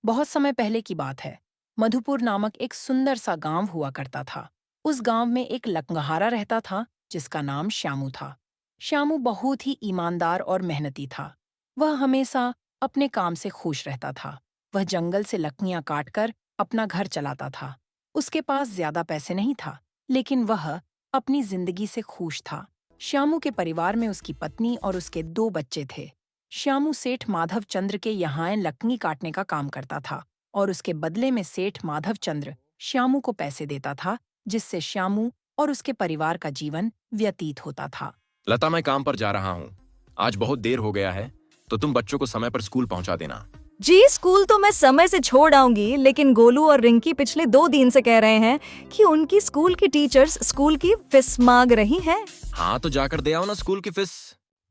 बहुत समय पहले की बात है। मधुपुर नामक एक सुंदर सा गांव हुआ करता था। उस गांव में एक लकंहारा रहता था जिसका नाम श्यामू था। श्यामू बहुत ही ईमानदार और मेहनती था। वह हमेशा अपने काम से खुश रहता था। वह जंगल से लकड़ियां काटकर अपना घर चलाता था। उसके पास ज्यादा पैसे नहीं था, लेकिन वह अपनी जिंदगी से खुश था। श्यामू के परिवार में उसकी पत्नी और उसके 2 बच्चे थे। श्यामू सेठ माधव चंद्र के यहाँ लकड़ी काटने का काम करता था और उसके बदले में सेठ माधव चंद्र श्यामू को पैसे देता था, जिससे श्यामू और उसके परिवार का जीवन व्यतीत होता था। लता, मैं काम पर जा रहा हूँ। आज बहुत देर हो गया है, तो तुम बच्चों को समय पर स्कूल पहुँचा देना। जी स्कूल तो मैं समय से छोड़ आऊंगी, लेकिन गोलू और रिंकी पिछले 2 दिन से कह रहे हैं कि उनकी स्कूल की टीचर्स स्कूल की फीस मांग रही हैं। हाँ, तो जाकर दे आओ ना स्कूल की फीस।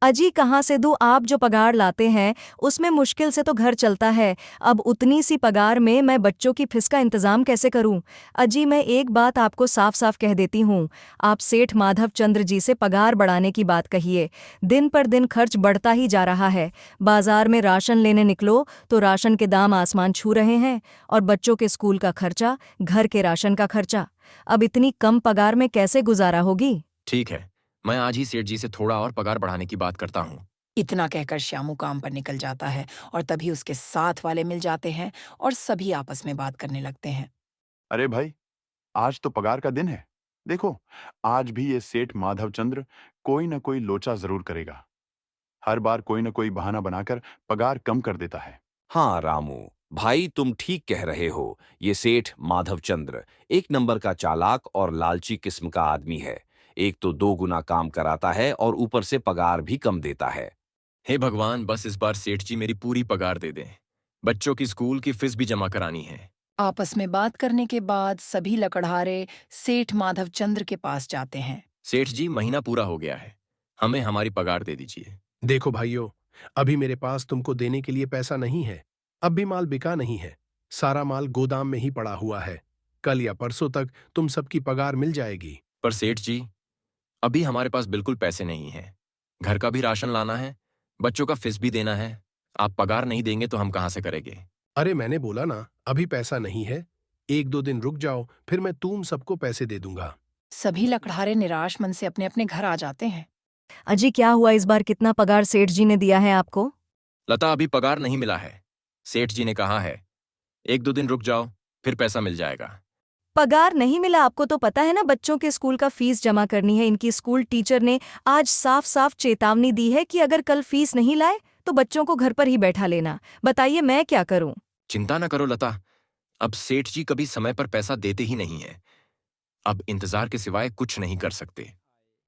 अजी कहाँ से दूं, आप जो पगार लाते हैं उसमें मुश्किल से तो घर चलता है। अब उतनी सी पगार में मैं बच्चों की फीस का इंतजाम कैसे करूं? अजी मैं एक बात आपको साफ साफ कह देती हूं, आप सेठ माधव चंद्र जी से पगार बढ़ाने की बात कहिए। दिन पर दिन खर्च बढ़ता ही जा रहा है। बाजार में राशन लेने निकलो तो राशन के दाम आसमान छू रहे हैं, और बच्चों के स्कूल का खर्चा, घर के राशन का खर्चा। अब इतनी कम पगार में कैसे गुजारा होगी? ठीक है, मैं आज ही सेठ जी से थोड़ा और पगार बढ़ाने की बात करता हूँ। इतना कहकर श्यामू काम पर निकल जाता है और तभी उसके साथ वाले मिल जाते हैं और सभी आपस में बात करने लगते हैं। अरे भाई, आज तो पगार का दिन है। देखो, आज भी ये सेठ माधवचंद्र कोई ना कोई लोचा जरूर करेगा। हर बार कोई ना कोई बहाना बनाकर पगार कम कर देता है। हाँ रामू भाई, तुम ठीक कह रहे हो। ये सेठ माधवचंद्र एक नंबर का चालाक और लालची किस्म का आदमी है। एक तो 2 गुना काम कराता है और ऊपर से पगार भी कम देता है। हे भगवान, बस इस बार सेठ जी मेरी पूरी पगार दे दें। बच्चों की स्कूल की फीस भी जमा करानी है। आपस में बात करने के बाद सभी लकड़हारे सेठ माधव चंद्र के पास जाते हैं। सेठ जी, महीना पूरा हो गया है, हमें हमारी पगार दे दीजिए। देखो भाइयों, अभी मेरे पास तुमको देने के लिए पैसा नहीं है। अब भी माल बिका नहीं है। सारा माल गोदाम में ही पड़ा हुआ है। कल या परसों तक तुम सबकी पगार मिल जाएगी। पर सेठ जी, अभी हमारे पास बिल्कुल पैसे नहीं हैं। घर का भी राशन लाना है, बच्चों का फीस भी देना है। आप पगार नहीं देंगे तो हम कहाँ से करेंगे? अरे मैंने बोला ना, अभी पैसा नहीं है। 1-2 दिन रुक जाओ, फिर मैं तुम सबको पैसे दे दूंगा। सभी लकड़हारे निराश मन से अपने अपने घर आ जाते हैं। अजी क्या हुआ इस बार, कितना पगार सेठ जी ने दिया है आपको? लता, अभी पगार नहीं मिला है। सेठ जी ने कहा है 1-2 दिन रुक जाओ, फिर पैसा मिल जाएगा। पगार नहीं मिला आपको तो पता है ना, बच्चों के स्कूल का फीस जमा करनी है। इनकी स्कूल टीचर ने आज साफ साफ चेतावनी दी है कि अगर कल फीस नहीं लाए तो बच्चों को घर पर ही बैठा लेना। बताइए मैं क्या करूं? चिंता न करो लता, अब सेठ जी कभी समय पर पैसा देते ही नहीं है। अब इंतजार के सिवाय कुछ नहीं कर सकते।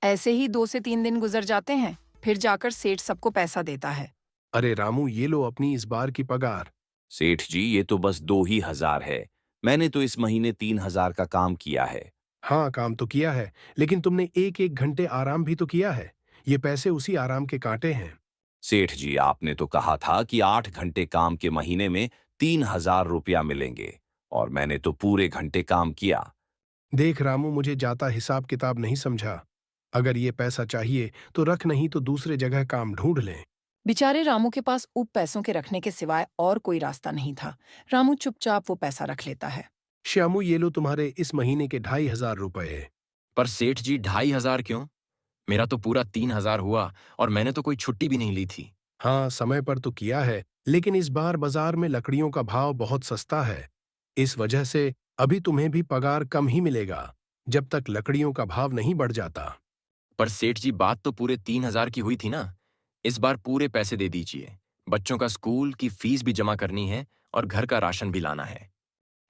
ऐसे ही 2 से 3 दिन गुजर जाते हैं, फिर जाकर सेठ सबको पैसा देता है। अरे रामू, ये लो अपनी इस बार की पगार। सेठ जी, ये तो बस 2 ही हजार है। मैंने तो इस महीने 3 हजार का काम किया है। हाँ, काम तो किया है, लेकिन तुमने 1-1 घंटे आराम भी तो किया है। ये पैसे उसी आराम के कांटे हैं। सेठ जी, आपने तो कहा था कि 8 घंटे काम के महीने में 3 हजार रुपया मिलेंगे, और मैंने तो पूरे घंटे काम किया। देख रामू, मुझे जाता हिसाब किताब नहीं समझा। अगर ये पैसा चाहिए तो रख, नहीं तो दूसरे जगह काम ढूंढ लें। बेचारे रामू के पास उप पैसों के रखने के सिवाय और कोई रास्ता नहीं था। रामू चुपचाप वो पैसा रख लेता है। श्यामू, ये लो तुम्हारे इस महीने के 2,500 रुपए। पर सेठ जी, 2,500 क्यों? मेरा तो पूरा 3,000 हुआ और मैंने तो कोई छुट्टी भी नहीं ली थी। हाँ, समय पर तो किया है, लेकिन इस बार बाजार में लकड़ियों का भाव बहुत सस्ता है। इस वजह से अभी तुम्हें भी पगार कम ही मिलेगा, जब तक लकड़ियों का भाव नहीं बढ़ जाता। पर सेठ जी, बात तो पूरे 3,000 की हुई थी ना। इस बार पूरे पैसे दे दीजिए। बच्चों का स्कूल की फीस भी जमा करनी है और घर का राशन भी लाना है।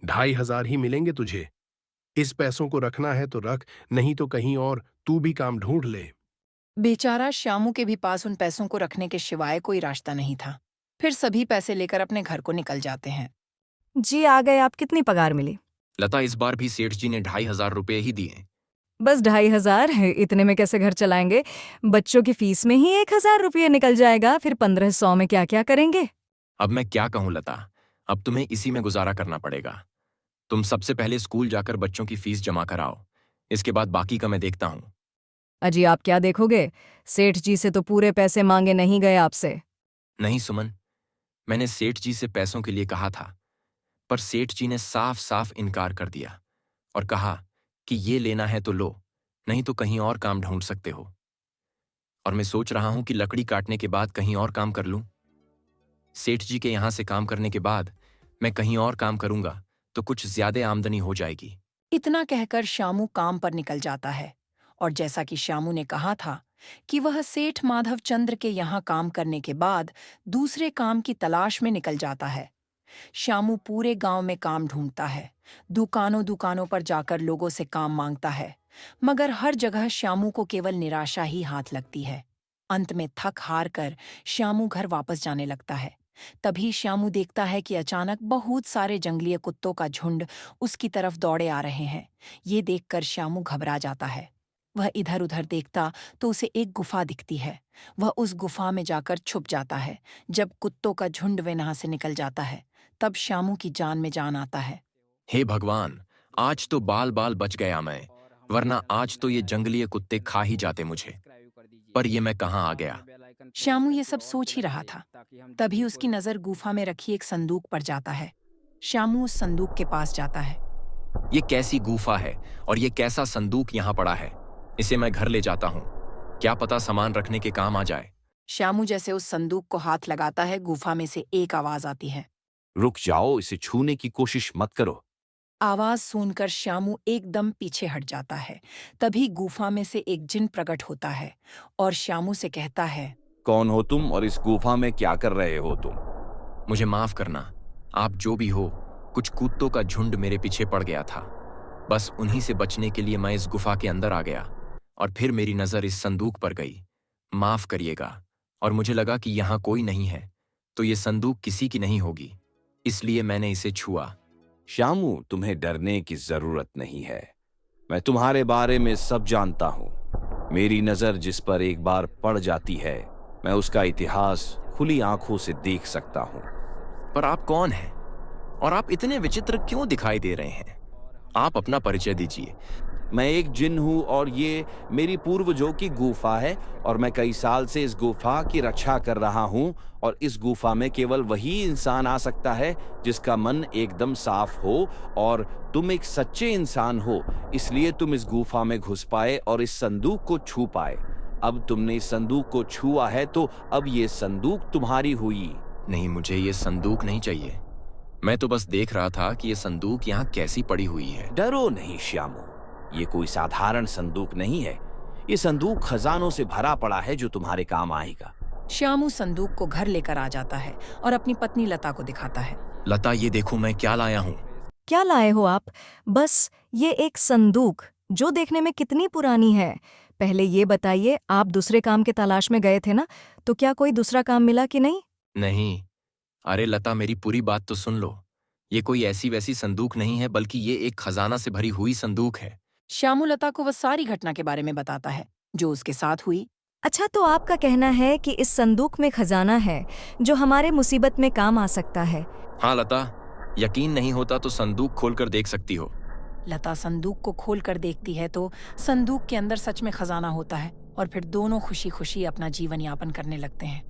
2,500 ही मिलेंगे तुझे। इस पैसों को रखना है तो रख, नहीं तो कहीं और तू भी काम ढूंढ ले। बेचारा श्यामू के भी पास उन पैसों को रखने के सिवाय कोई रास्ता नहीं था। फिर सभी पैसे लेकर अपने घर को निकल जाते हैं। जी आ गए आप, कितनी पगार मिली? लता, इस बार भी सेठ जी ने 2,500 रुपये ही दिए। बस 2,500 है, इतने में कैसे घर चलाएंगे? बच्चों की फीस में ही 1,000 रुपये निकल जाएगा, फिर 1,500 में क्या क्या करेंगे? अब मैं क्या कहूँ लता, अब तुम्हें इसी में गुजारा करना पड़ेगा। तुम सबसे पहले स्कूल जाकर बच्चों की फीस जमा कराओ, इसके बाद बाकी का मैं देखता हूँ। अजी आप क्या देखोगे? सेठ जी से तो पूरे पैसे मांगे नहीं गए आपसे। नहीं सुमन, मैंने सेठ जी से पैसों के लिए कहा था, पर सेठ जी ने साफ साफ इनकार कर दिया और कहा कि ये लेना है तो लो, नहीं तो कहीं और काम ढूंढ सकते हो। और मैं सोच रहा हूं कि लकड़ी काटने के बाद कहीं और काम कर लूं। सेठ जी के यहां से काम करने के बाद मैं कहीं और काम करूंगा तो कुछ ज्यादा आमदनी हो जाएगी। इतना कहकर श्यामू काम पर निकल जाता है और जैसा कि श्यामू ने कहा था कि वह सेठ माधवचंद्र के यहाँ काम करने के बाद दूसरे काम की तलाश में निकल जाता है। श्यामू पूरे गांव में काम ढूंढता है, दुकानों दुकानों पर जाकर लोगों से काम मांगता है, मगर हर जगह श्यामू को केवल निराशा ही हाथ लगती है। अंत में थक हार कर श्यामू घर वापस जाने लगता है। तभी श्यामू देखता है कि अचानक बहुत सारे जंगली कुत्तों का झुंड उसकी तरफ दौड़े आ रहे हैं। ये देखकर श्यामू घबरा जाता है। वह इधर उधर देखता तो उसे एक गुफा दिखती है। वह उस गुफा में जाकर छुप जाता है। जब कुत्तों का झुंड वहां से निकल जाता है तब श्यामू की जान में जान आता है। हे भगवान, आज तो बाल बाल बच गया मैं, वरना आज तो ये जंगली कुत्ते खा ही जाते मुझे। पर ये मैं कहाँ आ गया? श्यामू ये सब सोच ही रहा था, तभी उसकी नजर गुफा में रखी एक संदूक पर जाता है। श्यामू उस संदूक के पास जाता है। ये कैसी गुफा है और ये कैसा संदूक यहाँ पड़ा है? इसे मैं घर ले जाता हूँ, क्या पता सामान रखने के काम आ जाए। श्यामू जैसे उस संदूक को हाथ लगाता है, गुफा में से एक आवाज आती है। रुक जाओ, इसे छूने की कोशिश मत करो। आवाज सुनकर श्यामू एकदम पीछे हट जाता है। तभी गुफा में से एक जिन प्रकट होता है और श्यामू से कहता है, कौन हो तुम और इस गुफा में क्या कर रहे हो तुम? मुझे माफ करना, आप जो भी हो, कुछ कुत्तों का झुंड मेरे पीछे पड़ गया था। बस उन्हीं से बचने के लिए मैं इस गुफा के अंदर आ गया और फिर मेरी नजर इस संदूक पर गई। माफ करिएगा, और मुझे लगा कि यहाँ कोई नहीं है तो ये संदूक किसी की नहीं होगी, इसलिए मैंने इसे छुआ। श्यामू, तुम्हें डरने की जरूरत नहीं है। मैं तुम्हारे बारे में सब जानता हूं। मेरी नजर जिस पर एक बार पड़ जाती है, मैं उसका इतिहास खुली आंखों से देख सकता हूं। पर आप कौन हैं और आप इतने विचित्र क्यों दिखाई दे रहे हैं? आप अपना परिचय दीजिए। मैं एक जिन हूं और ये मेरी पूर्वजों की गुफा है और मैं कई साल से इस गुफा की रक्षा कर रहा हूं। और इस गुफा में केवल वही इंसान आ सकता है जिसका मन एकदम साफ हो और तुम एक सच्चे इंसान हो, इसलिए तुम इस गुफा में घुस पाए और इस संदूक को छू पाए। अब तुमने इस संदूक को छुआ है तो अब ये संदूक तुम्हारी हुई। नहीं, मुझे ये संदूक नहीं चाहिए। मैं तो बस देख रहा था कि ये संदूक यहाँ कैसी पड़ी हुई है। डरो नहीं श्यामू, ये कोई साधारण संदूक नहीं है। ये संदूक खजानों से भरा पड़ा है जो तुम्हारे काम आएगा। श्यामू संदूक को घर लेकर आ जाता है और अपनी पत्नी लता को दिखाता है। लता, ये देखो मैं क्या लाया हूँ। क्या लाए हो आप? बस ये एक संदूक जो देखने में कितनी पुरानी है। पहले ये बताइए, आप दूसरे काम के तलाश में गए थे ना, तो क्या कोई दूसरा काम मिला कि नहीं? नहीं, अरे लता, मेरी पूरी बात तो सुन लो। ये कोई ऐसी वैसी संदूक नहीं है, बल्कि ये एक खजाना से भरी हुई संदूक है। श्यामू लता को वह सारी घटना के बारे में बताता है जो उसके साथ हुई। अच्छा, तो आपका कहना है कि इस संदूक में खजाना है जो हमारे मुसीबत में काम आ सकता है? हाँ लता, यकीन नहीं होता तो संदूक खोलकर देख सकती हो। लता संदूक को खोलकर देखती है तो संदूक के अंदर सच में खजाना होता है और फिर दोनों खुशी खुशी अपना जीवन यापन करने लगते हैं।